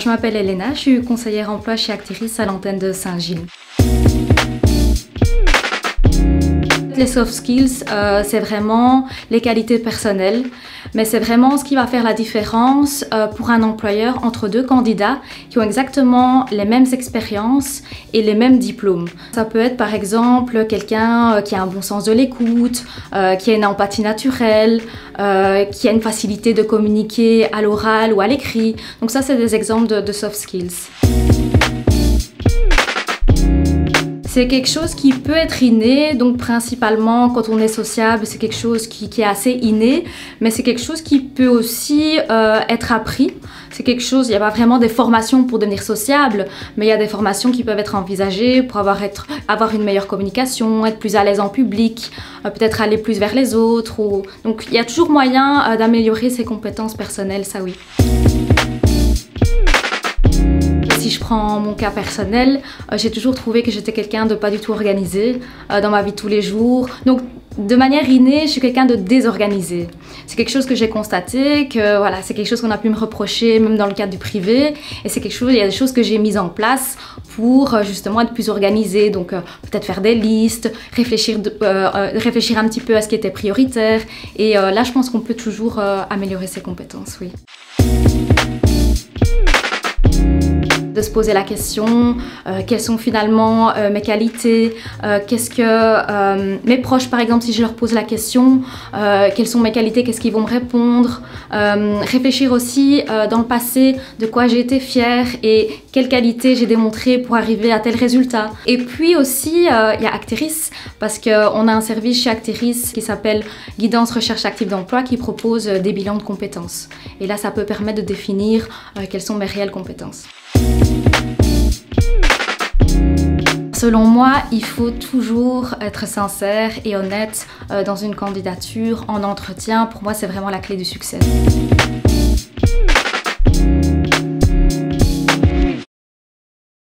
je m'appelle Elena, je suis conseillère emploi chez Actiris à l'antenne de Saint-Gilles. Les soft skills, c'est vraiment les qualités personnelles, mais c'est vraiment ce qui va faire la différence pour un employeur entre deux candidats qui ont exactement les mêmes expériences et les mêmes diplômes. Ça peut être par exemple quelqu'un qui a un bon sens de l'écoute, qui a une empathie naturelle, qui a une facilité de communiquer à l'oral ou à l'écrit. Donc ça, c'est des exemples de soft skills. C'est quelque chose qui peut être inné, donc principalement quand on est sociable, c'est quelque chose qui est assez inné, mais c'est quelque chose qui peut aussi être appris. C'est quelque chose, il n'y a pas vraiment des formations pour devenir sociable, mais il y a des formations qui peuvent être envisagées pour avoir une meilleure communication, être plus à l'aise en public, peut-être aller plus vers les autres. Donc il y a toujours moyen d'améliorer ses compétences personnelles, ça oui. Si je prends mon cas personnel, j'ai toujours trouvé que j'étais quelqu'un de pas du tout organisé dans ma vie de tous les jours. Donc de manière innée, je suis quelqu'un de désorganisé. C'est quelque chose que j'ai constaté, que voilà, c'est quelque chose qu'on a pu me reprocher même dans le cadre du privé. Et c'est quelque chose, il y a des choses que j'ai mises en place pour justement être plus organisée. Donc peut-être faire des listes, réfléchir un petit peu à ce qui était prioritaire. Et là, je pense qu'on peut toujours améliorer ses compétences, oui. De se poser la question, quelles sont finalement mes qualités, qu'est-ce que mes proches par exemple, si je leur pose la question, quelles sont mes qualités, qu'est-ce qu'ils vont me répondre, réfléchir aussi dans le passé de quoi j'ai été fière et quelles qualités j'ai démontré pour arriver à tel résultat. Et puis aussi il y a Actiris, parce qu'on a un service chez Actiris qui s'appelle Guidance Recherche Active d'Emploi qui propose des bilans de compétences. Et là ça peut permettre de définir quelles sont mes réelles compétences. Selon moi, il faut toujours être sincère et honnête dans une candidature, en entretien. Pour moi, c'est vraiment la clé du succès.